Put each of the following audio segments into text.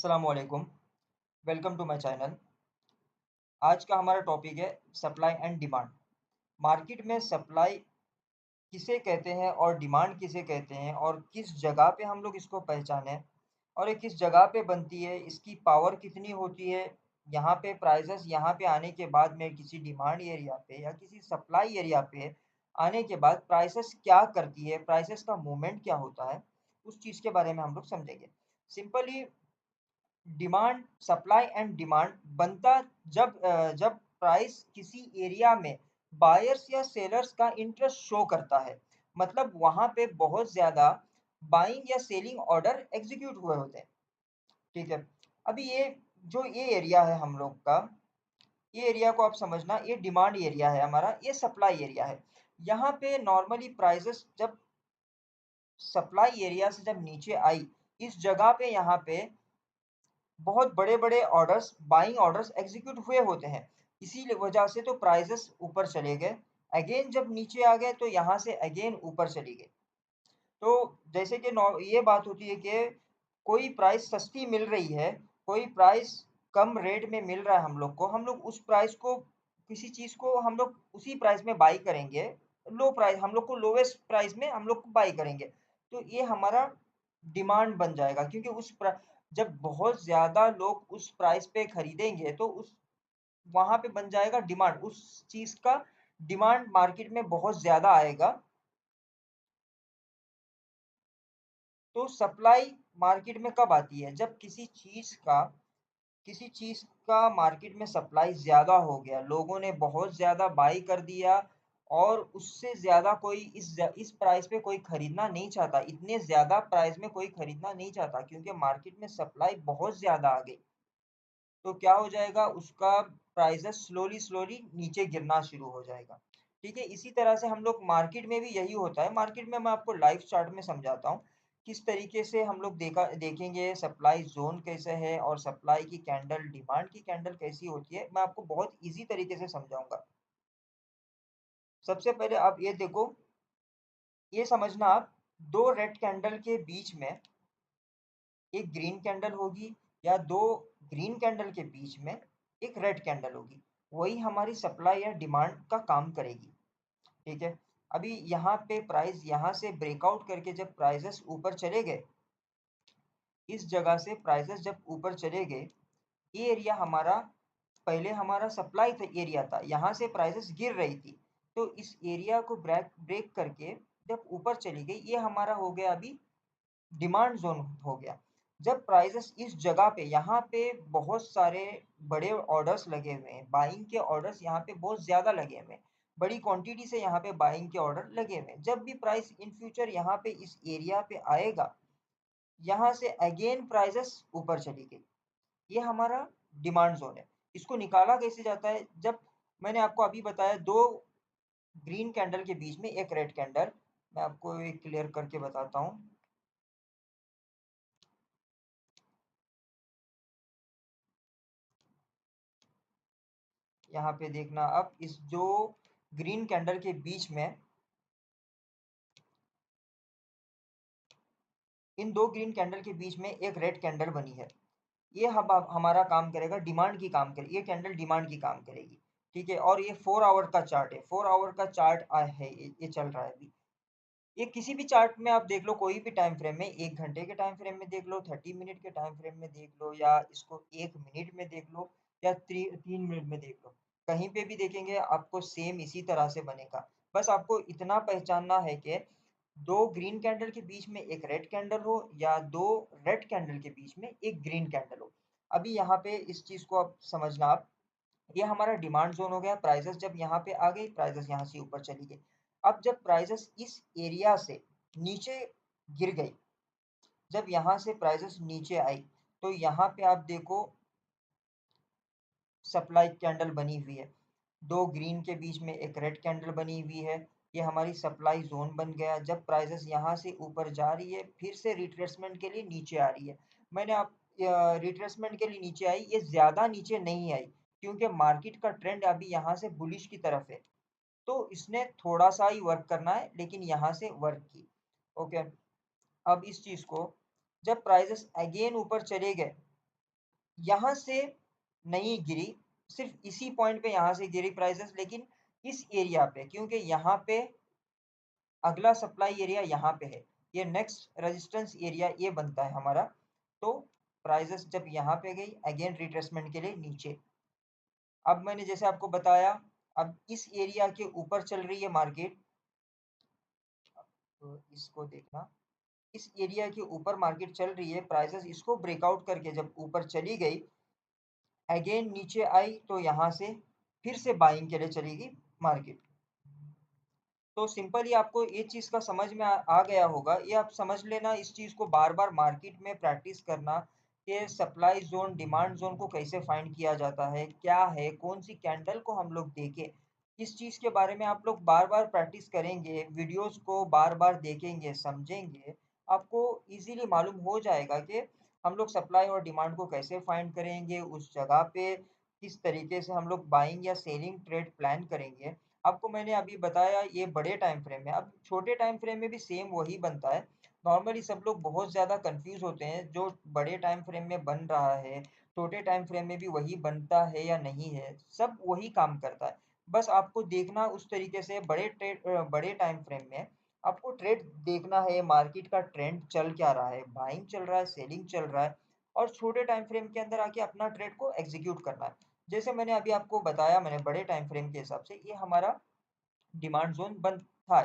अस्सलाम वालेकुम। Welcome to my channel. आज का हमारा टॉपिक है सप्लाई एंड डिमांड। मार्केट में सप्लाई किसे कहते हैं और डिमांड किसे कहते हैं और किस जगह पे हम लोग इसको पहचानें और ये किस जगह पे बनती है, इसकी पावर कितनी होती है। यहाँ पे प्राइसेस यहाँ पे आने के बाद में किसी डिमांड एरिया पे या किसी सप्लाई एरिया पे आने के बाद प्राइसेस क्या करती है, प्राइसेस का मूवमेंट क्या होता है, उस चीज़ के बारे में हम लोग समझेंगे। Simply demand supply and demand बनता जब प्राइस किसी एरिया में बायर्स या सेलर्स का इंटरेस्ट शो करता है। मतलब वहाँ पे बहुत ज़्यादा बाइंग या सेलिंग ऑर्डर एग्जीक्यूट हुए होते हैं। ठीक है। अभी ये एरिया है हम लोग का, ये एरिया को आप समझना, ये डिमांड एरिया है हमारा, ये सप्लाई एरिया है। यहाँ पे नॉर्मली प्राइसेस जब सप्लाई एरिया से जब नीचे आई, इस जगह पे यहाँ पे बहुत बड़े-बड़े ऑर्डर्स, बाइंग ऑर्डर्स एग्ज़ीक्यूट हुए होते हैं। इसी वजह से तो प्राइसेज़ ऊपर चले गए। अगेन जब नीचे आ गए तो यहाँ से अगेन ऊपर चली गई। तो जैसे कि नॉ ये बात होती है कि कोई प्राइस सस्ती मिल रही है, कोई प्राइस कम रेट में मिल रहा है हम लोग को, हम लोग उस प्राइस को किसी चीज़ को हम लोग उसी प्राइस में बाय करेंगे। लो प्राइस हम लोग को लोवेस्ट प्राइस में हम लोग को बाय करेंगे। तो ये हमारा डिमांड बन जाएगा क्योंकि उस प्र जब बहुत ज़्यादा लोग उस प्राइस पे खरीदेंगे तो उस वहाँ पे बन जाएगा डिमांड। उस चीज़ का डिमांड मार्केट में बहुत ज़्यादा आएगा। तो सप्लाई मार्केट में कब आती है? जब किसी चीज़ का मार्केट में सप्लाई ज़्यादा हो गया, लोगों ने बहुत ज़्यादा बाय कर दिया और उससे ज़्यादा कोई इस प्राइस पे कोई खरीदना नहीं चाहता, इतने ज़्यादा प्राइस में कोई खरीदना नहीं चाहता क्योंकि मार्केट में सप्लाई बहुत ज़्यादा आ गई। तो क्या हो जाएगा, उसका प्राइसेस स्लोली नीचे गिरना शुरू हो जाएगा। ठीक है, इसी तरह से हम लोग मार्केट में भी यही होता है। मार्केट में मैं आपको लाइव चार्ट में समझाता हूँ किस तरीके से हम लोग देखेंगे सप्लाई जोन कैसे है और सप्लाई की कैंडल, डिमांड की कैंडल कैसी होती है, मैं आपको बहुत इजी तरीके से समझाऊंगा। सबसे पहले आप ये देखो, ये समझना आप, दो रेड कैंडल के बीच में एक ग्रीन कैंडल होगी या दो ग्रीन कैंडल के बीच में एक रेड कैंडल होगी। वही हमारी सप्लाई या डिमांड का काम करेगी। ठीक है। अभी यहाँ पे प्राइस यहाँ से ब्रेकआउट करके जब प्राइसेस ऊपर चले गए, इस जगह से प्राइसेस जब ऊपर चले गए, ये एरिया हमारा पहले हमारा सप्लाई एरिया था, यहाँ से प्राइसेस गिर रही थी। तो इस एरिया को ब्रेक ब्रेक करके जब ऊपर चली गई, ये हमारा हो गया अभी डिमांड जोन हो गया। जब प्राइसेस इस जगह पे यहाँ पे बहुत सारे बड़े ऑर्डर्स लगे हुए हैं, बाइंग के ऑर्डर्स यहाँ पे बहुत ज़्यादा लगे हुए हैं, बड़ी क्वांटिटी से यहाँ पे बाइंग के ऑर्डर लगे हुए हैं। जब भी प्राइस इन फ्यूचर यहाँ पे इस एरिया पे आएगा, यहाँ से अगेन प्राइसेस ऊपर चली गई, ये हमारा डिमांड जोन है। इसको निकाला कैसे जाता है? जब मैंने आपको अभी बताया दो ग्रीन कैंडल के बीच में एक रेड कैंडल, मैं आपको एक क्लियर करके बताता हूँ। यहाँ पे देखना, अब इस जो ग्रीन कैंडल के बीच में, इन दो ग्रीन कैंडल के बीच में एक रेड कैंडल बनी है। ये हमारा काम करेगा, डिमांड की काम करेगी, ये कैंडल डिमांड की काम करेगी। ठीक है। और ये 4 आवर का चार्ट है, 4 आवर का चार्ट है, ये चल रहा है अभी। ये किसी भी चार्ट में आप देख लो, कोई भी टाइम फ्रेम में, 1 घंटे के टाइम फ्रेम में देख लो, 30 मिनट के टाइम फ्रेम में देख लो, या इसको 1 मिनट में देख लो, या 3 मिनट में देख लो, कहीं पे भी देखेंगे आपको सेम इसी तरह से बनेगा। बस आपको इतना पहचानना है कि दो ग्रीन कैंडल के बीच में एक रेड कैंडल हो या दो रेड कैंडल के बीच में एक ग्रीन कैंडल हो। अभी यहाँ पे इस चीज को आप समझना, आप, ये हमारा डिमांड जोन हो गया। प्राइसेस जब यहाँ पे आ गई, प्राइसेस यहाँ से ऊपर चली गई। अब जब प्राइसेस इस एरिया से नीचे गिर गई, जब यहाँ से प्राइसेस नीचे आई, तो यहाँ पे आप देखो सप्लाई कैंडल बनी हुई है, दो ग्रीन के बीच में एक रेड कैंडल बनी हुई है। ये हमारी सप्लाई जोन बन गया। जब प्राइसेस यहाँ से ऊपर जा रही है, फिर से रिट्रेसमेंट के लिए नीचे आ रही है। मैंने आप रिट्रेसमेंट के लिए नीचे आई, ये ज़्यादा नीचे नहीं आई क्योंकि मार्केट का ट्रेंड अभी यहाँ से बुलिश की तरफ है। तो इसने थोड़ा सा ही वर्क करना है, लेकिन यहाँ से वर्क की। ओके। अब इस चीज़ को, जब प्राइसेस अगेन ऊपर चले गए, यहाँ से नहीं गिरी, सिर्फ इसी पॉइंट पे यहाँ से गिरी प्राइसेस, लेकिन इस एरिया पे, क्योंकि यहाँ पे अगला सप्लाई एरिया यहाँ पे है, ये नेक्स्ट रेजिस्टेंस एरिया ये बनता है हमारा। तो प्राइसेस जब यहाँ पे गई, अगेन रिट्रेसमेंट के लिए नीचे। अब मैंने जैसे आपको बताया, अब इस एरिया के ऊपर चल रही है मार्केट, तो इसको देखना, इस एरिया के ऊपर मार्केट चल रही है, प्राइसेस इसको ब्रेकआउट करके जब ऊपर चली गई, अगेन नीचे आई, तो यहाँ से फिर से बाइंग के लिए चलेगी मार्केट। तो सिंपली आपको ये चीज़ का समझ में आ गया होगा, ये आप समझ लेना, इस चीज़ को बार बार मार्केट में प्रैक्टिस करना कि सप्लाई जोन डिमांड जोन को कैसे फाइंड किया जाता है, क्या है, कौन सी कैंडल को हम लोग देखें। इस चीज़ के बारे में आप लोग बार बार प्रैक्टिस करेंगे, वीडियोस को बार बार देखेंगे, समझेंगे, आपको इजीली मालूम हो जाएगा कि हम लोग सप्लाई और डिमांड को कैसे फाइंड करेंगे, उस जगह पे किस तरीके से हम लोग बाइंग या सेलिंग ट्रेड प्लान करेंगे। आपको मैंने अभी बताया ये बड़े टाइम फ्रेम में, अब छोटे टाइम फ्रेम में भी सेम वही बनता है। नॉर्मली सब लोग बहुत ज़्यादा कंफ्यूज होते हैं, जो बड़े टाइम फ्रेम में बन रहा है छोटे टाइम फ्रेम में भी वही बनता है या नहीं है, सब वही काम करता है। बस आपको देखना उस तरीके से, बड़े टाइम फ्रेम में आपको ट्रेड देखना है, मार्केट का ट्रेंड चल क्या रहा है, बाइंग चल रहा है, सेलिंग चल रहा है, और छोटे टाइम फ्रेम के अंदर आके अपना ट्रेड को एग्जीक्यूट करना है। जैसे मैंने अभी आपको बताया, मैंने बड़े टाइम फ्रेम के हिसाब से ये हमारा डिमांड जोन बन था।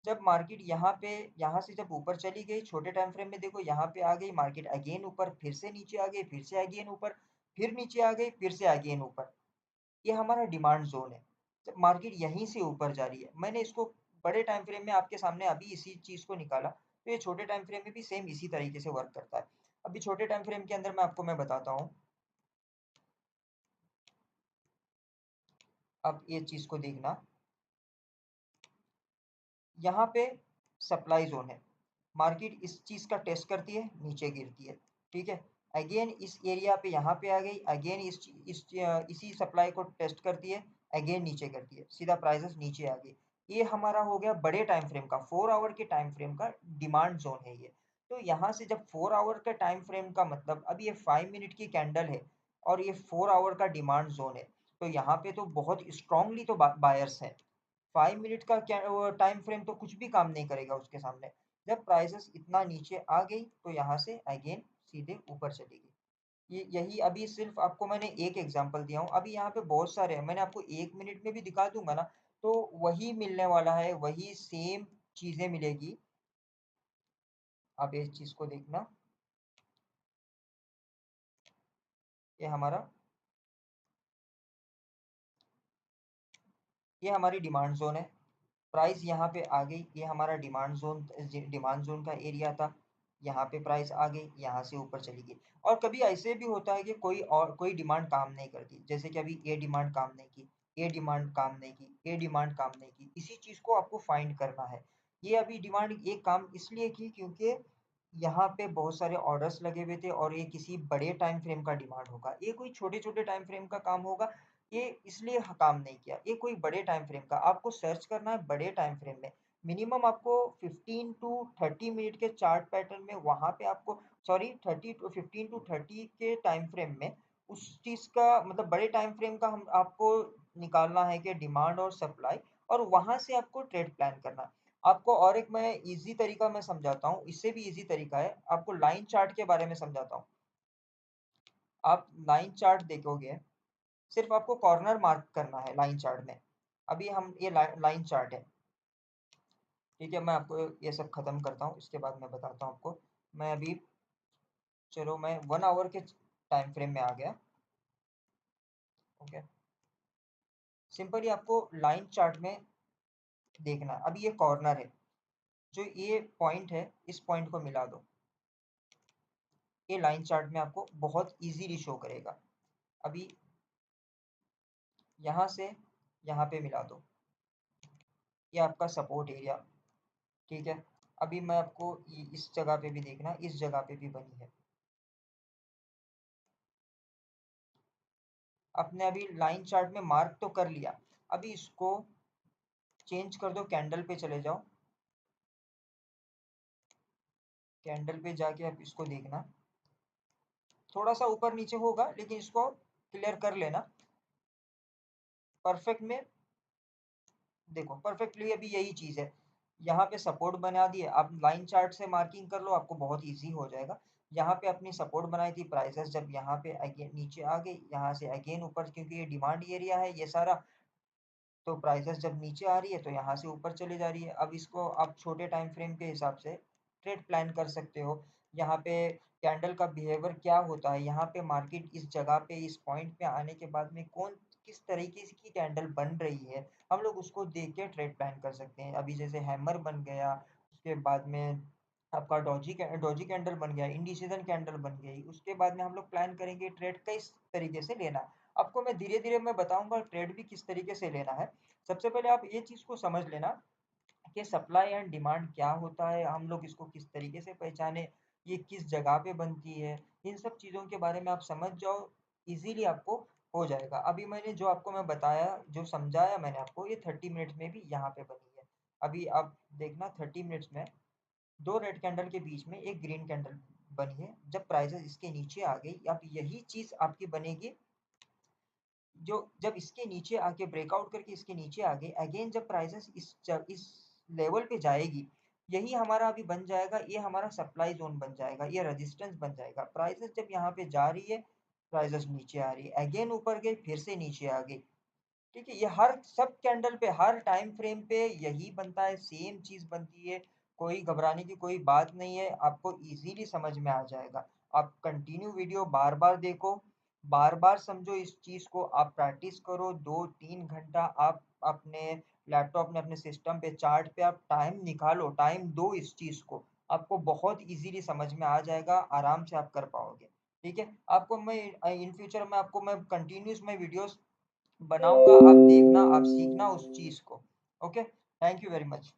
जब मार्केट यहाँ से जब ऊपर चली गई, छोटे टाइम फ्रेम में देखो यहाँ पे आ गई मार्केट, अगेन ऊपर, फिर से नीचे आ गई, फिर से अगेन ऊपर, फिर नीचे आ गई, फिर से अगेन ऊपर, ये हमारा डिमांड जोन है। जब मार्केट यहीं से ऊपर जा रही है, मैंने इसको बड़े टाइम फ्रेम में आपके सामने अभी इसी चीज को निकाला, तो ये छोटे टाइम फ्रेम में भी सेम इसी तरीके से वर्क करता है। अभी छोटे टाइम फ्रेम के अंदर मैं बताता हूँ, अब ये चीज को देखना, यहाँ पे सप्लाई जोन है, मार्केट इस चीज का टेस्ट करती है, नीचे गिरती है, ठीक है, अगेन इस एरिया पे यहाँ पे आ गई, अगेन इसी सप्लाई को टेस्ट करती है, अगेन नीचे करती है, सीधा प्राइसेस नीचे आ गई। ये हमारा हो गया बड़े टाइम फ्रेम का, 4 आवर के टाइम फ्रेम का डिमांड जोन है ये। तो यहाँ से जब 4 आवर का टाइम फ्रेम का मतलब, अब ये 5 मिनट की कैंडल है और ये 4 आवर का डिमांड जोन है, तो यहाँ पे तो बहुत स्ट्रांगली तो बायर्स है। 5 मिनट का टाइम फ्रेम तो कुछ भी काम नहीं करेगा उसके सामने। जब प्राइसेस इतना नीचे आ गई, तो यहाँ से अगेन सीधे ऊपर चली गई। ये यही अभी सिर्फ आपको मैंने एक एग्जांपल दिया हूँ, अभी यहाँ पे बहुत सारे हैं, मैंने आपको 1 मिनट में भी दिखा दूंगा ना, तो वही मिलने वाला है, वही सेम चीजें मिलेगी। आप इस चीज को देखना, ये हमारा, ये हमारी डिमांड जोन है, प्राइस यहाँ पे आ गई, ये हमारा डिमांड जोन का एरिया था, यहाँ पे प्राइस आ गई, यहाँ से ऊपर चली गई। और कभी ऐसे भी होता है कि कोई डिमांड काम नहीं करती, जैसे कि अभी ये डिमांड काम नहीं की, ये डिमांड काम नहीं की, ये डिमांड काम नहीं की, इसी चीज को आपको फाइंड करना है। ये अभी डिमांड एक काम इसलिए की क्योंकि यहाँ पे बहुत सारे ऑर्डर्स लगे हुए थे, और ये किसी बड़े टाइम फ्रेम का डिमांड होगा, ये कोई छोटे छोटे टाइम फ्रेम का काम होगा, ये इसलिए काम नहीं किया, ये कोई बड़े टाइम फ्रेम का आपको सर्च करना है, बड़े टाइम फ्रेम में मिनिमम आपको 15 टू 30 मिनट के चार्ट पैटर्न में, वहां पे आपको, सॉरी 15 टू 30 के टाइम फ्रेम में उस चीज का मतलब बड़े टाइम फ्रेम का हम आपको निकालना है कि डिमांड और सप्लाई, और वहां से आपको ट्रेड प्लान करना है। आपको और एक मैं इजी तरीका मैं समझाता हूँ, इससे भी इजी तरीका है, आपको लाइन चार्ट के बारे में समझाता हूँ। आप लाइन चार्ट देखोगे, सिर्फ आपको कॉर्नर मार्क करना है लाइन चार्ट में। अभी हम ये लाइन चार्ट है, ठीक है, मैं आपको ये सब खत्म करता हूँ, इसके बाद मैं बताता हूँ आपको। मैं अभी, चलो मैं 1 आवर के टाइम फ्रेम में आ गया, ओके। सिंपली आपको लाइन चार्ट में देखना है, अभी ये कॉर्नर है, जो ये पॉइंट है, इस पॉइंट को मिला दो, ये लाइन चार्ट में आपको बहुत इजीली शो करेगा। अभी यहाँ से यहाँ पे मिला दो, ये आपका सपोर्ट एरिया, ठीक है। अभी मैं आपको इस जगह पे भी देखना, इस जगह पे भी बनी है, आपने अभी लाइन चार्ट में मार्क तो कर लिया, अभी इसको चेंज कर दो, कैंडल पे चले जाओ, कैंडल पे जाके आप इसको देखना, थोड़ा सा ऊपर नीचे होगा, लेकिन इसको क्लियर कर लेना। परफेक्ट में देखो, परफेक्टली अभी यही चीज है। यहाँ पे सपोर्ट बना दिए, आप लाइन चार्ट से मार्किंग कर लो, आपको बहुत इजी हो जाएगा। यहाँ पे अपनी सपोर्ट बनाई थी, प्राइसेस जब यहाँ पे अगेन नीचे आ गई, यहाँ से अगेन ऊपर, क्योंकि ये डिमांड एरिया है ये सारा, तो प्राइसेस जब नीचे आ रही है तो यहाँ से ऊपर चली जा रही है। अब इसको आप छोटे टाइम फ्रेम के हिसाब से ट्रेड प्लान कर सकते हो। यहाँ पे कैंडल का बिहेवियर क्या होता है, यहाँ पे मार्केट इस जगह पे इस पॉइंट पे आने के बाद में कौन किस तरीके की कैंडल बन रही है, हम लोग उसको देख के ट्रेड प्लान कर सकते हैं। अभी जैसे हैमर बन गया, उसके बाद में आपका डॉजी कैंडल बन गया, इंडिसीजन कैंडल बन गई, उसके बाद में हम लोग प्लान करेंगे ट्रेड किस तरीके से लेना है। आपको मैं धीरे धीरे मैं बताऊंगा ट्रेड भी किस तरीके से लेना है। सबसे पहले आप ये चीज को समझ लेना कि सप्लाई एंड डिमांड क्या होता है, हम लोग इसको किस तरीके से पहचाने, ये किस जगह पे बनती है, इन सब चीज़ों के बारे में आप समझ जाओ, इजीली आपको हो जाएगा। अभी मैंने जो आपको मैं बताया, जो समझाया मैंने आपको, ये 30 मिनट्स में भी यहाँ पे बनी है। अभी आप देखना 30 मिनट्स में दो रेड कैंडल के बीच में एक ग्रीन कैंडल बनी है। जब प्राइसेस इसके नीचे आ गई, अब यही चीज आपकी बनेगी, जो जब इसके नीचे आके ब्रेकआउट करके इसके नीचे आ गए अगेन, जब प्राइसेस इस लेवल पे जाएगी, यही हमारा अभी बन जाएगा, ये हमारा सप्लाई जोन बन जाएगा, ये रेजिस्टेंस बन जाएगा। प्राइसेस जब यहाँ पे जा रही है, प्राइसेस नीचे आ रही है, अगेन ऊपर गई, फिर से नीचे आ गई। ठीक है, ये हर सब कैंडल पे, हर टाइम फ्रेम पे यही बनता है, सेम चीज बनती है। कोई घबराने की कोई बात नहीं है, आपको इजीली समझ में आ जाएगा। आप कंटिन्यू वीडियो बार बार देखो, बार बार समझो इस चीज को, आप प्रैक्टिस करो 2-3 घंटा, आप अपने लैपटॉप में अपने सिस्टम पे चार्ट पे आप टाइम निकालो, टाइम दो इस चीज को, आपको बहुत इजीली समझ में आ जाएगा, आराम से आप कर पाओगे। ठीक है, आपको मैं इन फ्यूचर में आपको मैं कंटिन्यूस मैं वीडियोस बनाऊंगा, आप देखना, आप सीखना उस चीज को। Okay, thank you very much.